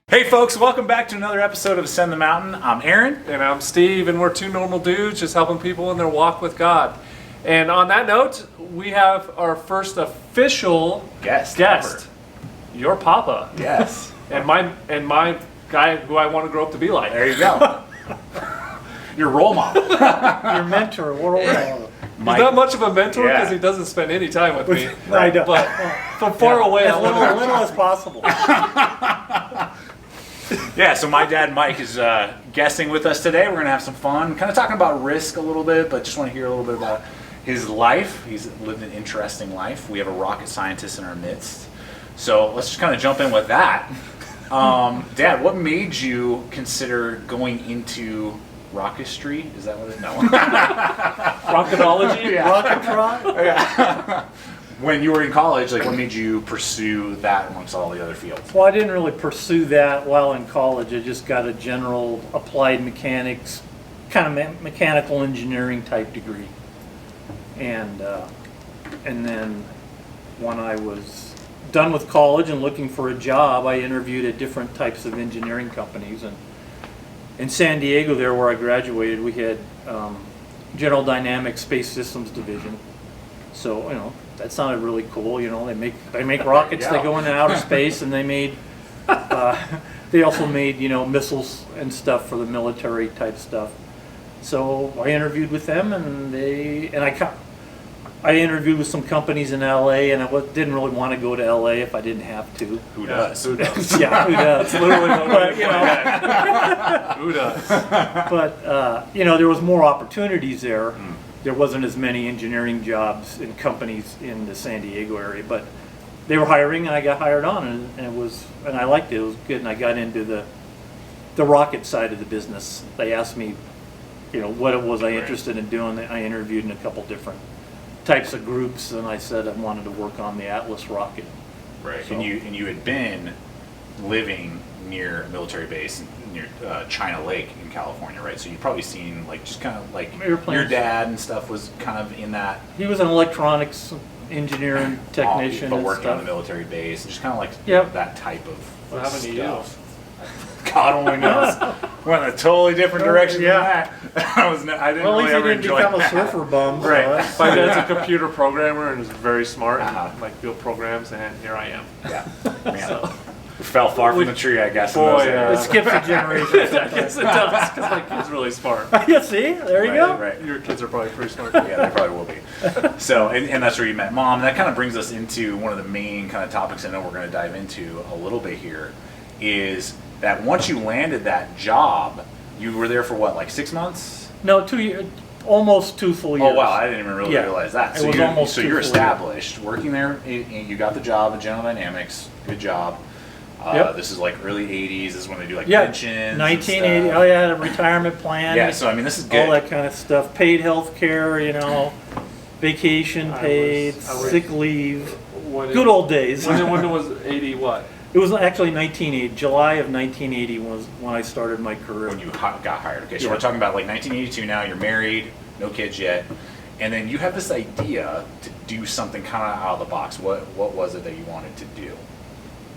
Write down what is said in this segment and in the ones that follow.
Hey folks, welcome back to another episode of Ascend the Mountain. I'm Aaron. And I'm Steve, and we're two normal dudes just helping people in their walk with God. And on that note, we have our first official Guest. your Papa, Yes. and my guy who I want to grow up to be like. There you go. Your role model. Your mentor, world model. He's not much of a mentor Yeah. because he doesn't spend any time with me. I don't. But from far away, As I little, love little as possible. Yeah, so my dad Mike is guesting with us today. We're going to have some fun, kind of talking about risk a little bit, but just want to hear a little bit about his life. He's lived an interesting life. We have a rocket scientist in our midst. So let's just kind of jump in with that. Dad, what made you consider going into rocketry? Is that what it? No. rocketology. Yeah. Rocketron? When you were in college, like what made you pursue that amongst all the other fields? Well, I didn't really pursue that while in college. I just got a general applied mechanics, kind of mechanical engineering type degree. And then when I was done with college and looking for a job, I interviewed at different types of engineering companies. And in San Diego, there where I graduated, we had General Dynamics Space Systems Division. So, that sounded really cool. They make rockets that go into outer space, and they also made missiles and stuff for the military type stuff. So I interviewed with them, and I interviewed with some companies in LA, and I didn't really want to go to LA if I didn't have to. Who does? Who does? Yeah, who does? Literally, But, who does? But there was more opportunities there. There wasn't as many engineering jobs in companies in the San Diego area, but they were hiring, and I got hired on, and I liked it. It was good, and I got into the rocket side of the business. They asked me, what it was I interested in doing. I interviewed in a couple different types of groups, and I said I wanted to work on the Atlas rocket. Right. So- And you had been living near a military base near China Lake in California, right? So you've probably seen just kind of like Airplanes. your dad and stuff was kind of in that. He was an electronics engineering technician but and working on the stuff. military base, just kind of like Yep. that type of What happened to you? stuff. God only knows. Went in a totally different direction Yeah. than that. I didn't Well, at really least he ever didn't enjoy become a that. surfer bum. so Right. that's- My dad's a computer programmer and is very smart Uh-huh. and built programs, and here I am. Yeah, man. We fell far from the tree, I guess. in Boy, those days. It skips a generation. Yes, it does, because my kid's really smart. Yeah, see? There you go. Right. Your kids are probably pretty smart. Yeah, they probably will be. So, and that's where you met Mom. That kind of brings us into one of the main kind of topics I know we're going to dive into a little bit here, is that once you landed that job, you were there for what, like 6 months? No, 2 years, almost 2 full years. Oh wow, I didn't even really Yeah. realize that. It So was you're, almost so 2 you're full established, working there, you got the job at General Dynamics, good job. Yep. This is like early 80s, this is when they do like Yeah, pensions. 1980. and Oh, yeah, a retirement plan. Yeah, so I mean, this is good. All that kind of stuff. Paid health care, vacation paid, I was- sick leave. When Good old days. When it was 80 what? It was actually 1980. July of 1980 was when I started my career. When you got hired. Okay, so Yeah. we're talking about like 1982 now, you're married, no kids yet, and then you have this idea to do something kind of out of the box. What was it that you wanted to do?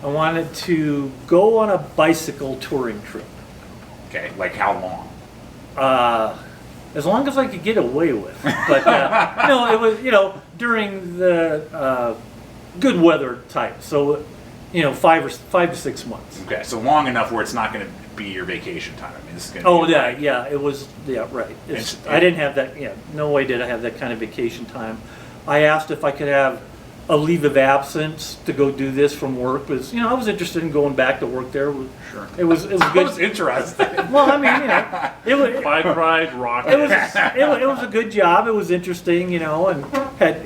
I wanted to go on a bicycle touring trip. Okay, like how long? As long as I could get away with. But it was during the good weather type. So 5 to 6 months. Okay, so long enough where it's not going to be your vacation time. I mean, this is going to Oh be yeah, it was right. It's- I didn't have that. Yeah, no way did I have that kind of vacation time. I asked if I could have a leave of absence to go do this from work. Because I was interested in going back to work there. Sure. It was That good. was interesting. Well, I mean, it was. Bike ride, rocket. It was a good job. It was interesting, and had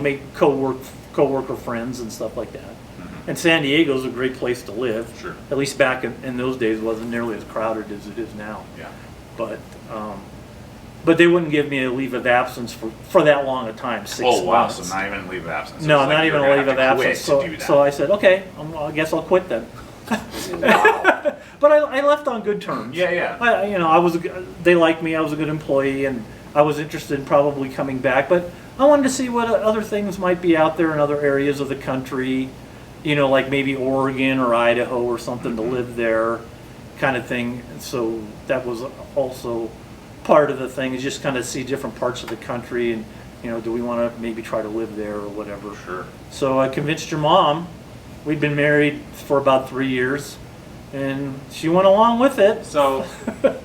made coworker friends and stuff like that. And San Diego's a great place to live. Sure. At least back in those days, it wasn't nearly as crowded as it is now. Yeah. But they wouldn't give me a leave of absence for that long a time, 6 months. Oh wow, so not even leave of absence. It No, was like not you're even a gonna leave of have to quit absence. to do that. So I said, okay, I guess I'll quit then. Wow. But I left on good terms. Yeah, yeah. I was they liked me. I was a good employee, and I was interested in probably coming back. But I wanted to see what other things might be out there in other areas of the country. you know, like maybe Oregon or Idaho or something to live there, kind of thing. So that was also part of the thing, is just kind of see different parts of the country, and you know, do we want to maybe try to live there or whatever. Sure. So I convinced your mom. We'd been married for about 3 years, and she went along with it. So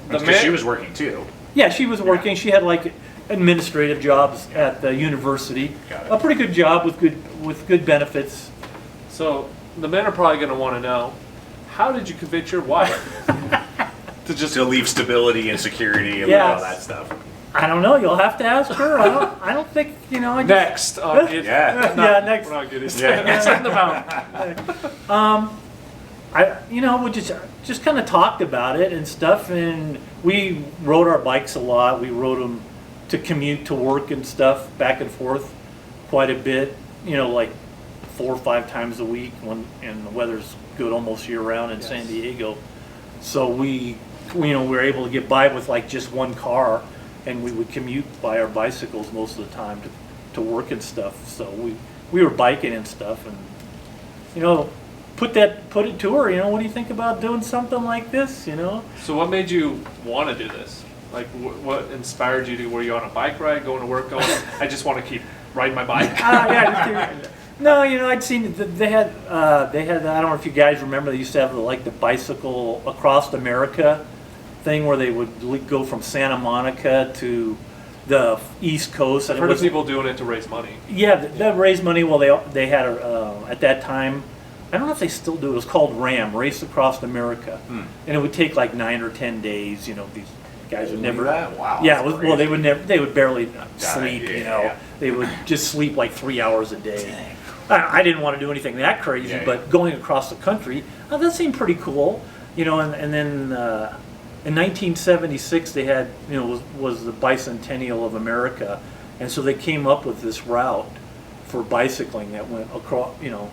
Because she was working too. Yeah, she was working. She had like administrative jobs at the university. Got it. A pretty good job with good benefits. So the men are probably going to want to know, how did you convince your wife to just To leave stability and security and Yes. all that stuff. I don't know. You'll have to ask her. I don't think, you know. I just, next? Yeah. Yeah, next. We're not getting Yeah. it's in the mountain. you know, we just kind of talked about it and stuff, and we rode our bikes a lot. We rode them to commute to work and stuff, back and forth quite a bit. You know, like 4 or 5 times a week and the weather's good almost year round in Yes. San Diego. So we were able to get by with like just one car, and we would commute by our bicycles most of the time to work and stuff. So we were biking and stuff, and you know, put it to her. You know, what do you think about doing something like this? You know. So what made you want to do this? Like, what inspired you to? Were you on a bike ride, going to work, going, I just want to keep riding my bike? No, you know, I'd seen they had I don't know if you guys remember, they used to have like the bicycle across America thing, where they would go from Santa Monica to the East Coast. I've And heard it of was, people doing it to raise money. yeah, they raised money. Well, they had at that time, I don't know if they still do. It was called RAM, Race Across America, and it would take like 9 or 10 days. You know, these guys would never. That? Wow. Yeah, that's well, crazy. they would never. They would barely sleep. yeah, You know, yeah. they would just sleep like 3 hours a day. I didn't want to do anything that crazy, Yeah, but going across the country, that seemed pretty cool. You know, and then in 1976 they had, you know, was the bicentennial of America, and so they came up with this route for bicycling that went across, you know,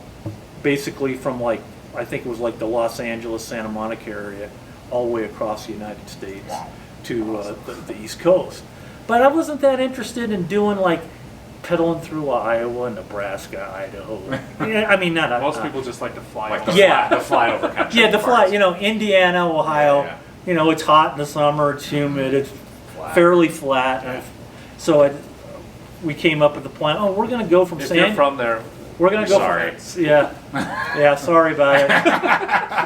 basically from like, I think it was like the Los Angeles, Santa Monica area, all the way across the United States to the East Coast. But I wasn't that interested in doing like pedaling through Iowa, Nebraska, Idaho. Yeah, I mean, not Most people just like to fly. Like over. Yeah. the flyover country. yeah, the fly, parts. you know, Indiana, Ohio. Yeah. You know, it's hot in the summer, it's humid, it's Flat. fairly flat. Yeah. So we came up with the plan. Oh, we're going to go from If you're San. from there, We're going to go. Sorry. From, yeah, sorry about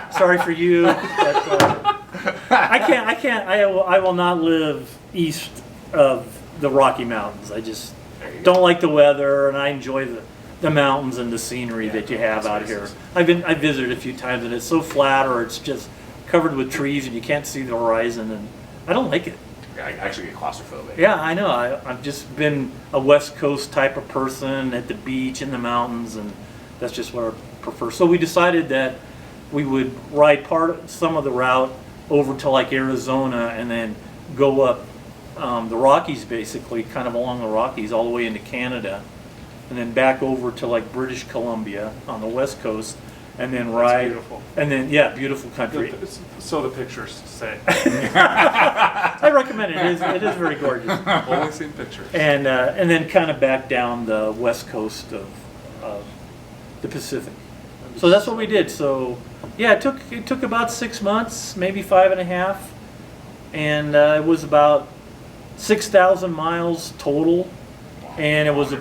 it. Sorry for you. But, I can't. I will not live east of the Rocky Mountains. I just There you go. don't like the weather, and I enjoy the mountains and the scenery that you have out here. spaces. I visited a few times, and it's so flat, or it's just covered with trees, and you can't see the horizon, and I don't like it. I actually get claustrophobic. Yeah, I know. I've just been a West Coast type of person, at the beach, in the mountains, and that's just what I prefer. So we decided that we would ride some of the route over to like Arizona, and then go up the Rockies, basically, kind of along the Rockies, all the way into Canada, and then back over to like British Columbia on the West Coast, and then ride. beautiful. And then, yeah, beautiful country. So the pictures say. I recommend it. It is very gorgeous. Only seen pictures. And then kind of back down the west coast of the Pacific. So that's what we did. So yeah, it took about 6 months, maybe 5.5, and it was about 6,000 miles total. And it was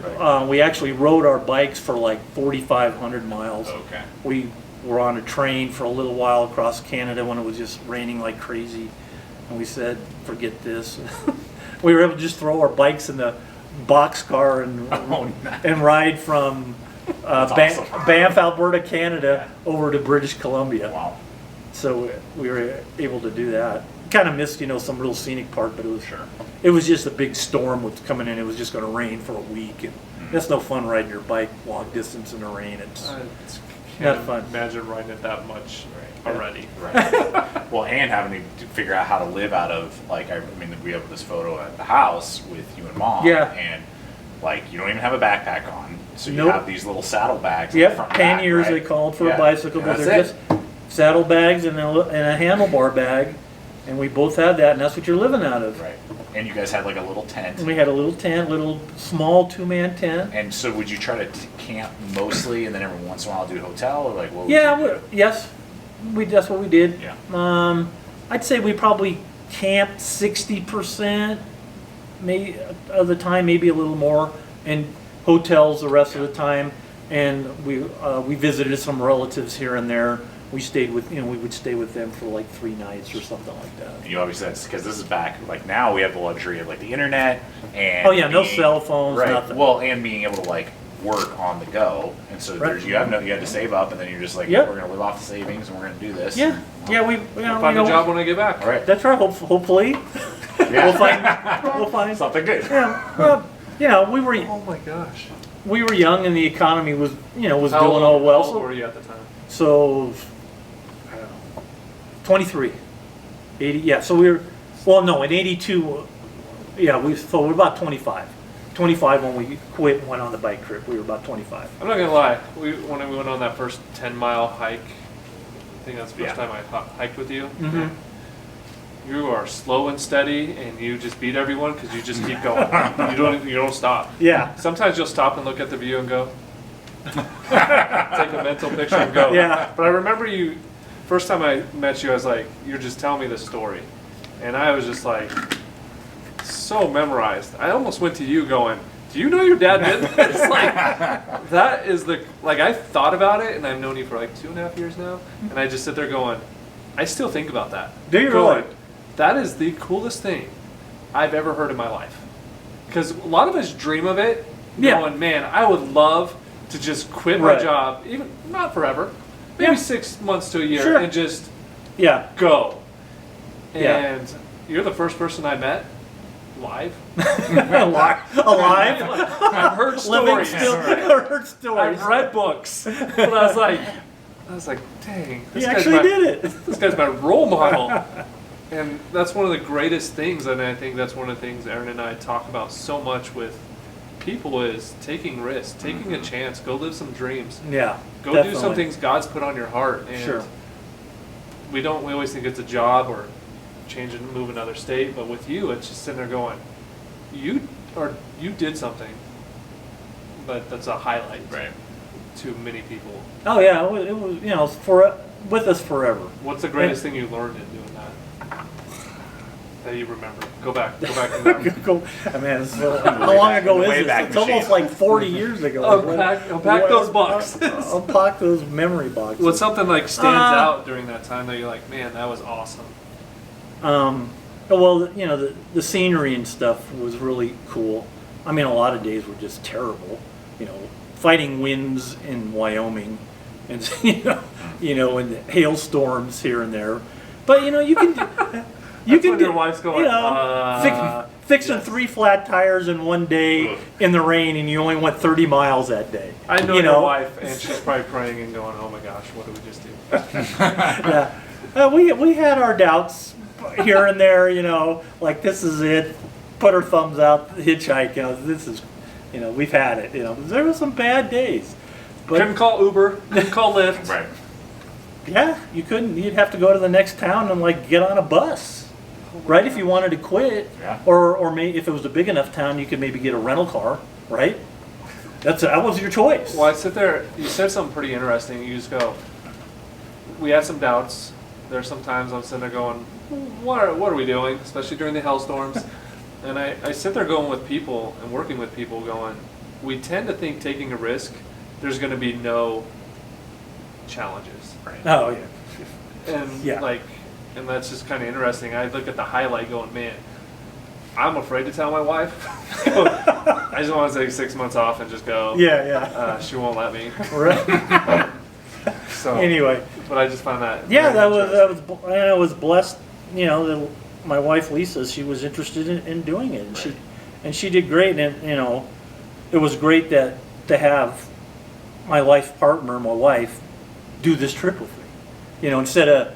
we actually rode our bikes for like 4,500 miles. Okay. We were on a train for a little while across Canada when it was just raining like crazy, and we said, forget this. We were able to just throw our bikes in the boxcar and Oh, nice. and ride from awesome. Banff, Alberta, Canada, over to British Columbia. Wow. So we were able to do that. Kind of missed, you know, some real scenic part, but Sure. it was just a big storm was coming in. It was just going to rain for a week, and that's no fun riding your bike long distance in the rain. It's I Not can't fun. imagine riding it that much already. Right. Well, and having to figure out how to live out of, like, I mean, we have this photo at the house with you and Mom. Yeah. And, like, you don't even have a backpack on. So you Nope. have these little saddlebags. in the Yep, front and back, panniers right? they called for Yeah. a bicycle, but And they're that's just saddlebags and a handlebar bag, and we both had that, and that's what you're living out of. Right. And you guys had like a little tent. We had a little tent, little small 2-man tent. And so would you try to camp mostly and then every once in a while do a hotel, or like what would Yeah, you do? yes, that's what we did. Yeah. I'd say we probably camped 60% maybe of the time, maybe a little more, and hotels the rest of the time. And we visited some relatives here and there. We stayed with, we would stay with them for like 3 nights or something like that. You obviously, that's because this is back, like now we have the luxury of like the internet and Oh yeah, no cell phones, right. nothing. Well, and being able to like work on the go, and so Right. there's, you had to save up, and then you're just like, Yep. we're gonna live off the savings, and we're gonna do this. Yeah, we Find a job when I get back. All right. That's right. Hopefully, Yeah. we'll find. Something good. Yeah, well, yeah, we were Oh my gosh. young and the economy was was How doing old- all well. How old So, were you at the time? so I don't know, 23, 80. Yeah, so we were. Well, no, in '82. Yeah, we're about 25. 25 when we quit and went on the bike trip. We were about 25. I'm not gonna lie. When we went on that first 10-mile hike, I think that's the first Yeah. time I hiked with you. Mm-hmm. You are slow and steady, and you just beat everyone because you just keep going. You don't stop. Yeah. Sometimes you'll stop and look at the view and go, take a mental picture and go. Yeah. But I remember you, first time I met you, I was like, you're just telling me this story, and I was just like, so memorized. I almost went to you going, do you know your dad did this? Like, that is I thought about it, and I've known you for like 2.5 years now, and I just sit there going, I still think about that. Do you Going, really? that is the coolest thing I've ever heard in my life. Because a lot of us dream of it, Yeah. going, man, I would love to just quit my Right. job, even not forever, maybe Yeah. 6 months to a year, Sure. and just Yeah. go. Yeah. And you're the first person I met live. Alive. I've heard Living stories. still. Heard stories. I've read books, but I was like, dang, He actually did it. This guy's my role model. And that's one of the greatest things, and I think that's one of the things Aaron and I talk about so much with people is taking risks, taking a chance, go live some dreams. Yeah. Go definitely. do some things God's put on your heart. And Sure. we always think it's a job or change and move another state, but with you, it's just sitting there going, you did something, but that's a highlight Right. to many people. Oh yeah, it was for with us forever. What's the greatest thing you learned in doing that? That you remember? Go back to that. Go, I mean, how long ago is this? Wayback It's almost Machine. like 40 years ago. Unpack those boxes. Unpack those memory boxes. What's something like stands out during that time that you're like, man, that was awesome? Well, the scenery and stuff was really cool. I mean, a lot of days were just terrible. Fighting winds in Wyoming, and and hailstorms here and there. But you can you That's can when your wife's going, fixing yes. 3 flat tires in one day in the rain, and you only went 30 miles that day. I know your wife, and she's probably praying and going, oh my gosh, what did we just do? Yeah, we had our doubts here and there. Like this is it. Put our thumbs out, hitchhike. This is, we've had it. There were some bad days, but Couldn't call Uber, couldn't call Lyft. Right. yeah, you couldn't. You'd have to go to the next town and like get on a bus, right? If you wanted to quit, Yeah. or maybe if it was a big enough town, you could maybe get a rental car, right? That was your choice. Well, I sit there, you said something pretty interesting. You just go, we had some doubts. There's some times I'm sitting there going, what are we doing? Especially during the hailstorms. And I sit there going with people and working with people going, we tend to think taking a risk, there's going to be no challenges. Right. Oh yeah. And Yeah. and that's just kind of interesting. I look at the highlight going, man, I'm afraid to tell my wife. I just want to take 6 months off and just go. Yeah. She won't let me. Right. So Anyway. but I just found that. Yeah, very that was interesting. and I was blessed. That my wife Lisa, she was interested in doing it, and she did great. And it was great that to have my life partner, my wife, do this trip with me. Instead of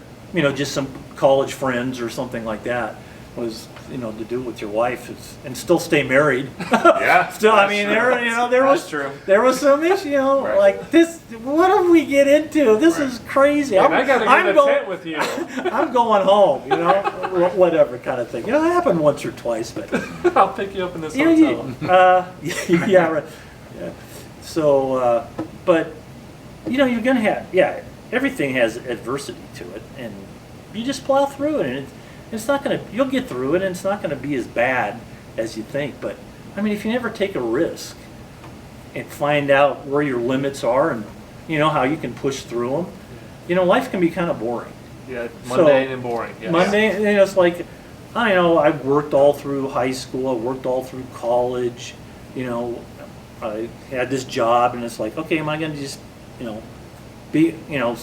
just some college friends or something like that. Was you know, to do it with your wife and still stay married. Yeah. Still, I that's mean, true. there That's was true. there was some issue, you know, Right. like this. What did we get into? This Right. is crazy. And I gotta get I'm in a going- tent with you. I'm going home, you know, whatever kind of thing. You know, it happened once or twice, but I'll pick you up in this yeah, hotel. yeah, right. Yeah. So, but you know, you're gonna have, everything has adversity to it, and you just plow through it, and it's not gonna, you'll get through it, and it's not gonna be as bad as you think. But I mean, if you never take a risk and find out where your limits are, and you know how you can push through them, you know, life can be kind of boring. Yeah, So, mundane and boring. Yes. Monday, you know, it's like, I know, I've worked all through high school, I worked all through college, you know, I had this job, and it's like, okay, am I gonna just, you know,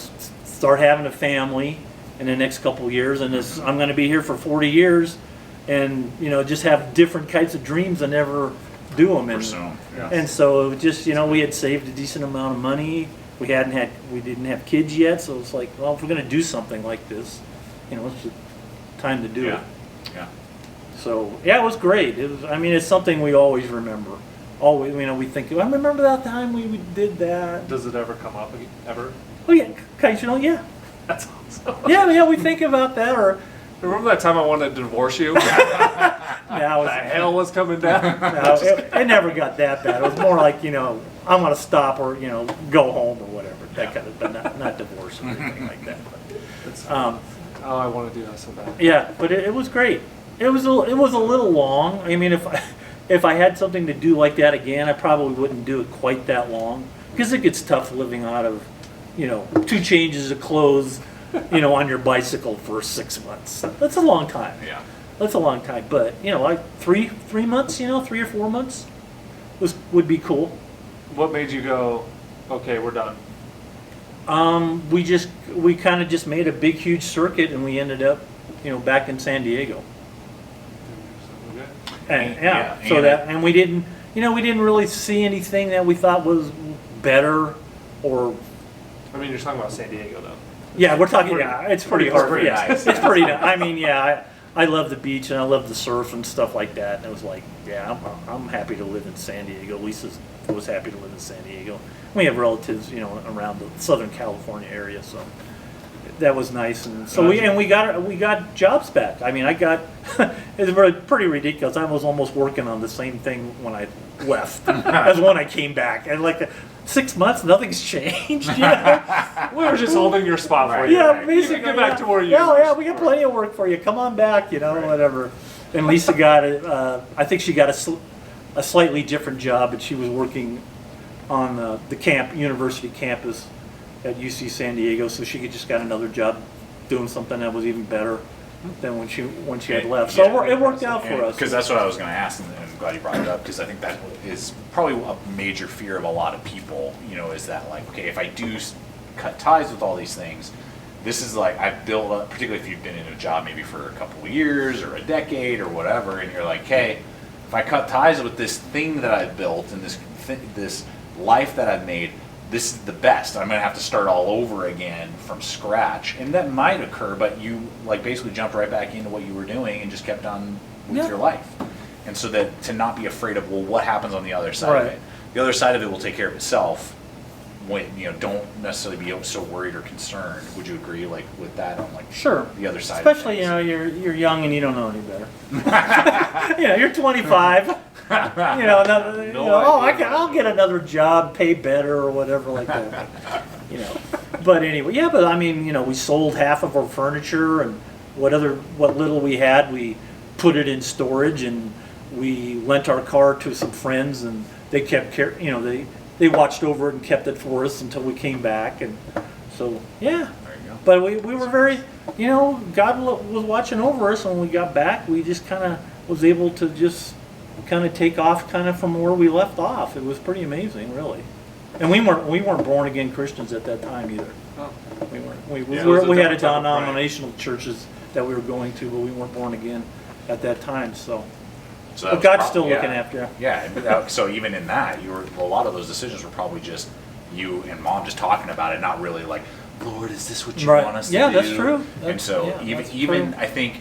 start having a family in the next couple of years, and I'm gonna be here for 40 years, and, you know, just have different kinds of dreams and never do them. Pursue 'em, yeah. And so it was just, you know, we had saved a decent amount of money. We didn't have kids yet, so it's like, well, if we're gonna do something like this, you know, it's just time to do it. Yeah. Yeah. So yeah, it was great. It was, I mean, it's something we always remember. Always, you know, we think, I remember that time we did that. Does it ever come up again? Ever? Oh yeah, occasional, yeah, That's awesome. yeah. We think about that, or Remember that time I wanted to divorce you? now The it's, hell was coming down. no, it never got that bad. It was more like, you know, I'm gonna stop or, you know, go home or whatever. That kind of, but not divorce or anything like that. But, Oh, I want to do that so bad. yeah, but it was great. It was a little long. I mean, if I had something to do like that again, I probably wouldn't do it quite that long, because it gets tough living out of, you know, 2 changes of clothes, you know, on your bicycle for 6 months. That's a long time. Yeah. That's a long time. But you know, like 3 months, you know, 3 or 4 months would be cool. What made you go, okay, we're done? We kind of just made a big, huge circuit, and we ended up, you know, back in San Diego. Okay. And Yeah, so and that, and we didn't really see anything that we thought was better, or I mean, you're talking about San Diego, though. yeah, we're talking. Pretty- Yeah, it's pretty it's hard. pretty Yeah, nice. it's pretty. I mean, yeah, I love the beach, and I love the surf and stuff like that. And it was like, yeah, I'm happy to live in San Diego. Lisa was happy to live in San Diego. We have relatives, you know, around the Southern California area, so that was nice. And so we got jobs back. I mean, it's pretty ridiculous. I was almost working on the same thing when I left as when I came back, and like 6 months, nothing's changed. You know? We were just holding your spot for you. Yeah, You basically. can get back to where you Yeah, we got plenty of work for you. Come on back, you know, whatever. And Lisa got I think she got a slightly different job, but she was working on the university campus at UC San Diego, so she just got another job doing something that was even better than when she had left. So Yeah. it worked out for us. Because that's what I was going to ask, and I'm glad you brought it up, because I think that is probably a major fear of a lot of people, you know, is that like, okay, if I do cut ties with all these things, this is like, I've built up, particularly if you've been in a job maybe for a couple of years or a decade or whatever, and you're like, okay, if I cut ties with this thing that I've built and this life that I've made, this is the best. I'm going to have to start all over again from scratch. And that might occur, but you like basically jumped right back into what you were doing and just kept on with Yeah. your life. And so that to not be afraid of, well, what happens on the other side of Right. it? The other side of it will take care of itself. When, you know, don't necessarily be so worried or concerned. Would you agree, like, with that on like Sure. the other side? Especially, you of know, you're young and you don't know any better. You know, you're 25. You know, I'll get another job, pay better or whatever like that. You know, but anyway, yeah. But I mean, you know, we sold half of our furniture, and what little we had, we put it in storage, and we lent our car to some friends, and they kept care. You know, they watched over it and kept it for us until we came back, and so yeah. There you go. But we were very, you know, God was watching over us. When we got back, we just kind of was able to just kind of take off kind of from where we left off. It was pretty amazing, really. And we weren't born again Christians at that time either. Oh. We weren't. Yeah, it was a We had a different type of pride. denominational churches that we were going to, but we weren't born again at that time. So, So that but was God's prob- still yeah. looking after you. Yeah, and so even in that, a lot of those decisions were probably just you and Mom just talking about it, not really like, Lord, is this what you Right. want us Yeah, to do? that's true. And so yeah, even that's even true. I think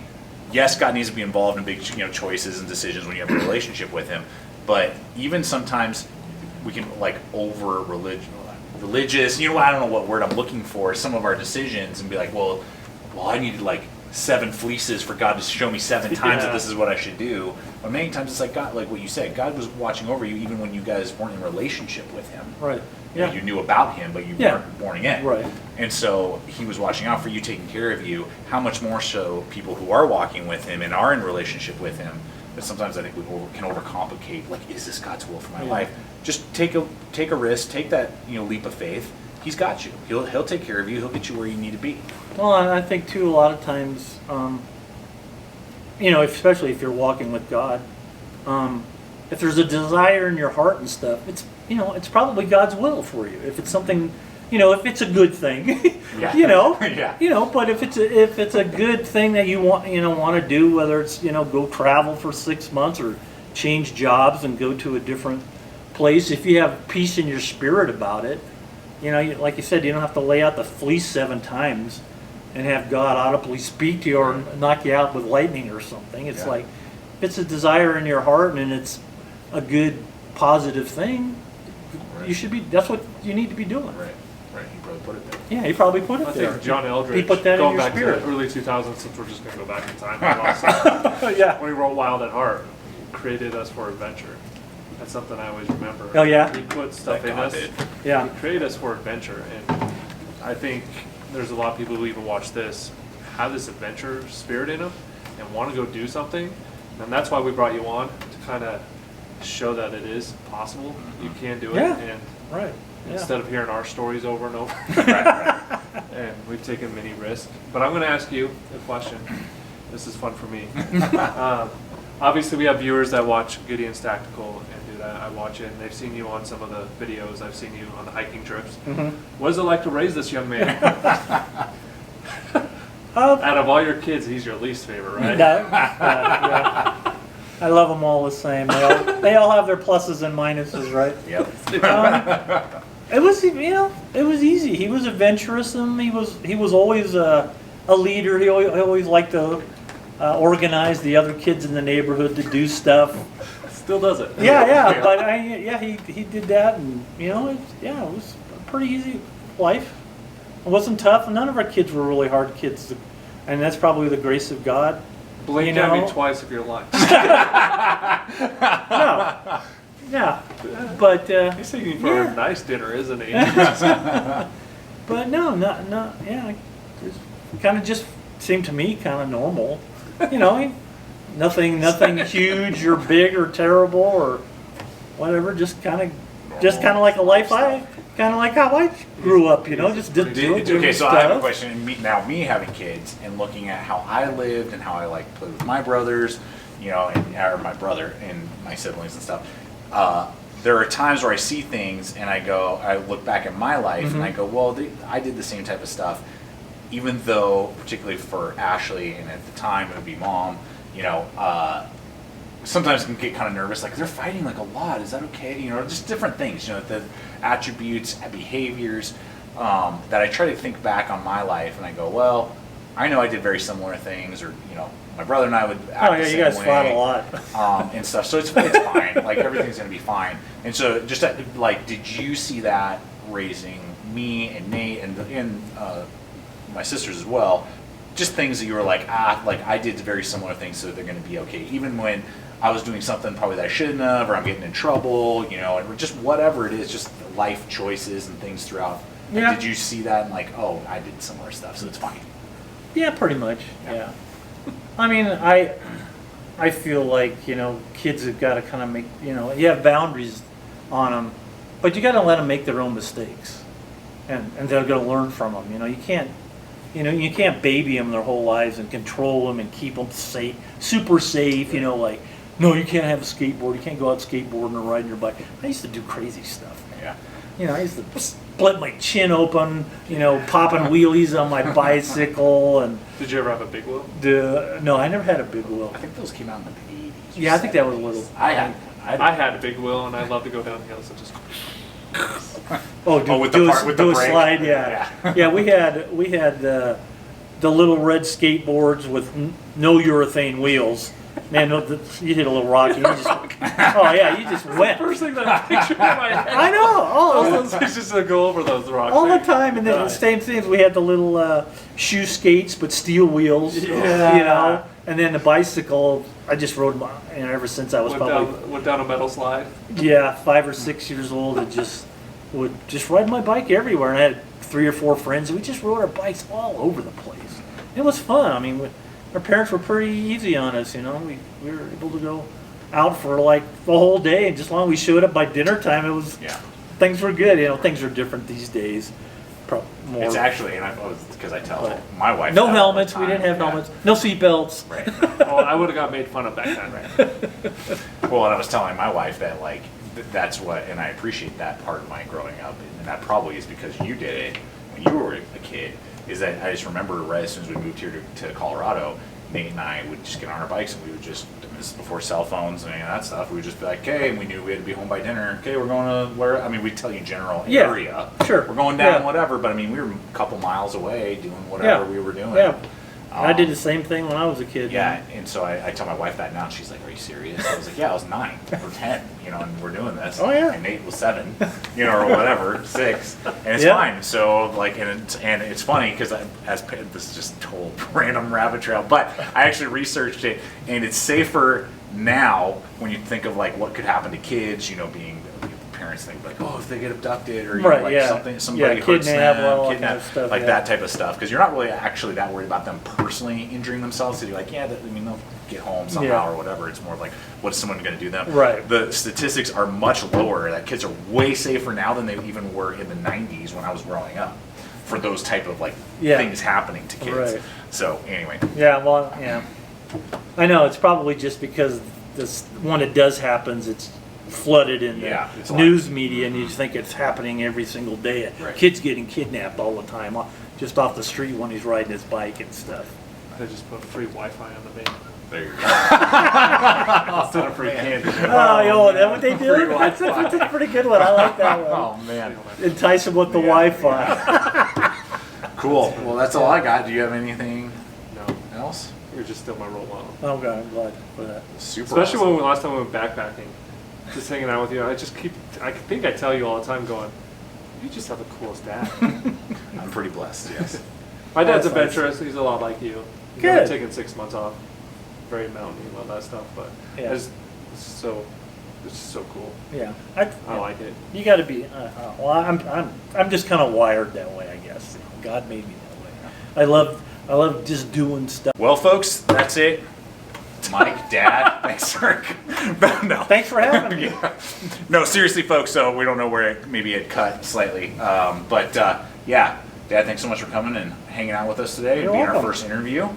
yes, God needs to be involved in big, choices and decisions when you have a relationship with Him. But even sometimes we can like over religious. I don't know what word I'm looking for. Some of our decisions and be like, well, I needed like 7 fleeces for God to show me 7 times that this is what I should do. But many times it's like God, like what you said, God was watching over you even when you guys weren't in relationship with Him. Right. You know, Yeah. you knew about Him, but you Yeah. weren't born again. Right. And so He was watching out for you, taking care of you. How much more so people who are walking with Him and are in relationship with Him. But sometimes I think we can overcomplicate. Like, is this God's will for my Yeah. life? Just take a risk, take that leap of faith. He's got you. He'll take care of you. He'll get you where you need to be. Well, and I think too, a lot of times, especially if you're walking with God, if there's a desire in your heart and stuff, it's probably God's will for you. If it's something, if it's a good thing, Yeah. Yeah. But if it's a good thing that you want to do, whether it's go travel for 6 months or change jobs and go to a different place, if you have peace in your spirit about it, like you said, you don't have to lay out the fleece 7 times and have God audibly speak to you or knock you out with lightning or something. It's Yeah. like, if it's a desire in your heart and it's a good, positive thing, Right. that's what you need to be doing. Right. He probably put it there. Yeah, he probably put it I there. think John Eldridge, He put that in going your back spirit. to the early 2000s, since we're just going to go back in time, Yeah. when he wrote Wild at Heart, he created us for adventure. That's something I always remember. Oh, yeah? He put stuff That in God us. did. Yeah. He created us for adventure, and I think there's a lot of people who even watch this have this adventure spirit in them and want to go do something, and that's why we brought you on, to kind of show that it is possible. You can do it, Yeah. and Right. Yeah. instead of hearing our stories over and over. Right. And we've taken many risks. But I'm going to ask you a question. This is fun for me. Obviously, we have viewers that watch Gideon's Tactical and do that. I watch it, and they've seen you on some of the videos. I've seen you on the hiking trips. Mhm. What is it like to raise this young man? Um, Out of all your kids, he's your least favorite, right? yeah. I love them all the same. They all have their pluses and minuses, right? Yep. It was, it was easy. He was adventurous, and he was always a leader. He always liked to organize the other kids in the neighborhood to do stuff. Still does it. Yeah. But he did that, and it was a pretty easy life. It wasn't tough. None of our kids were really hard kids, and that's probably the grace of God. Blink at me twice if you're lying. No. Yeah. But He's taking you for Yeah. a nice dinner, isn't he? but no, not yeah. Kind of just seemed to me kind of normal. Nothing huge or big or terrible or whatever. Just kind of like a life kind of like how I grew up. Just doing Okay, so I have a stuff. question. Me having kids and looking at how I lived and how I played with my brothers, or my brother and my siblings and stuff. There are times where I see things and I look back at my life and I go, well, I did the same type of stuff, even though, particularly for Ashley and at the time it would be Mom, sometimes can get kind of nervous, like they're fighting like a lot. Is that okay? Just different things. The attributes, behaviors that I try to think back on my life, and I go, well, I know I did very similar things, or my brother and I would act Oh the yeah, same you guys way, fought a lot. and stuff. So it's fine. Like everything's gonna be fine. And so just did you see that raising me and Nate and my sisters as well? Just things that you were like I did very similar things, so they're gonna be okay, even when I was doing something probably that I shouldn't have, or I'm getting in trouble, or just whatever it is, just life choices and things throughout. Yeah. Did you see that and oh, I did similar stuff, so it's fine. Yeah, pretty much. Yeah. I mean, I feel like kids have got to kind of make you have boundaries on them, but you got to let them make their own mistakes, and they're going to learn from them. You can't. You can't baby them their whole lives and control them and keep them safe, super safe. No, you can't have a skateboard. You can't go out skateboarding or riding your bike. I used to do crazy stuff, man. Yeah. I used to split my chin open, popping wheelies on my bicycle, and Did you ever have a big wheel? no, I never had a big wheel. I think those came out in the 80s. or Yeah, I think that was a 70s. little. I had a big wheel, and I love to go down hills and just. Oh, do, with do, the a, part- with do the a brake? slide, yeah. Yeah. Yeah, we had the little red skateboards with no urethane wheels. Man, you hit a little rocky. You just, oh yeah, you just went. First thing that I pictured in my head. I know. Oh, It's just to go over those rocks. all the time, and then the same things. We had the little shoe skates, but steel wheels. Yeah. You know, and then the bicycle. I just rode my, ever since I was Went down a metal slide. 5 or 6 years old. And would just ride my bike everywhere. And I had 3 or 4 friends, and we just rode our bikes all over the place. It was fun. I mean, our parents were pretty easy on us. You know, we were able to go out for like the whole day, and just as long as we showed up by dinner time, it was. Yeah. Things were good. You know, things are different these days. More. It's actually, and because I tell But my wife. No that all the helmets. We time. didn't have Yeah. helmets. No seat belts. Right. Oh, I would have got made fun of back then. Well, and I was telling my wife that like that's what, and I appreciate that part of my growing up, and that probably is because you did it when you were a kid. Is that I just remember right as soon as we moved here to Colorado, Nate and I would just get on our bikes and we would just, this is before cell phones and any of that stuff, we would just be like, okay, and we knew we had to be home by dinner. Okay, we're going to where? I mean, we'd tell you general Yeah, area. sure. We're going down Yeah. whatever, but I mean, we were a couple miles away doing whatever we were doing. Yeah. I did the Um, same thing when I was a kid. Yeah, and so I tell my wife that now, and she's like, "Are you serious?" I was like, "Yeah, I was 9 or 10, you know, and we're doing this." Oh, yeah. And Nate was 7, you know, or whatever, 6, and it's Yeah. fine. So like, and it's funny because this is just total random rabbit trail, but I actually researched it, and it's safer now when you think of like what could happen to kids, you know, being. Parents think like, oh, if they get abducted or you Right, know, like yeah. somebody Yeah, hurts kidnap, them, all that kind of stuff, like yeah. that type of stuff, because you're not really actually that worried about them personally injuring themselves. So you're like, yeah, I mean, they'll get home somehow Yeah. or whatever. It's more of like, what's someone going to do to them? Right. The statistics are much lower. That kids are way safer now than they even were in the 90s when I was growing up for those type of like Yeah. things happening to kids. Right. So anyway, Yeah, well, yeah. I know, it's probably just because this, when it does happens, it's flooded in the Yeah, it's a lot. news media, and you think it's happening every single day. Right. Kids getting kidnapped all the time, just off the street when he's riding his bike and stuff. I just put free Wi-Fi on the van there you go. instead of free candy. Oh, yo, is that what they Free do? Wi-Fi. That's a pretty good one. I like that Oh one. man, Entice them with the Yeah. Wi-Fi. cool. Well, that's all I got. Do you have anything No, else? you're just still my role model. Okay, I'm glad for that. Super. Especially awesome. when last time we went backpacking, just hanging out with you. I think I tell you all the time, going, you just have the coolest dad. I'm pretty blessed. Yes. My dad's That's nice. adventurous. He's a lot like you. He's Good. only taken 6 months off. Very mountainy and all that stuff, but Yeah. it's so cool. Yeah, I like it. You got to be. Well, I'm just kind of wired that way, I guess. God made me that way. I love just doing stuff. Well, folks, that's it. Mike, Dad, thanks for no. Thanks for having me. Yeah. No, seriously, folks. So we don't know where maybe it cut slightly, but yeah, Dad, thanks so much for coming and hanging out with us today and You're being our welcome. first interview.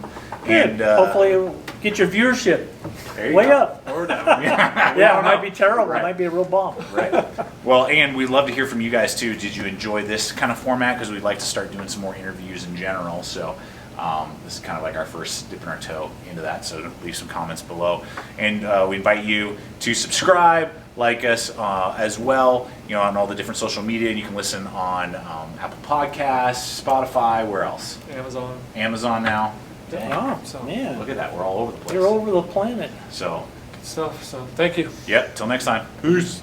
Good. And Hopefully, it'll get your viewership there you way go. up. Or down. Yeah, Yeah, it might be terrible. Right. It might be a real bomb. Right. Well, and we'd love to hear from you guys too. Did you enjoy this kind of format? Because we'd like to start doing some more interviews in general. So this is kind of like our first dipping our toe into that. So leave some comments below. And we invite you to subscribe, like us as well, you know, on all the different social media. And you can listen on Apple Podcasts, Spotify, where else? Amazon. Amazon now. Dang. Oh, So, man. Look at that. We're all over the place. You're over the planet. So, Good stuff. So thank you. yep. Till next time. Peace.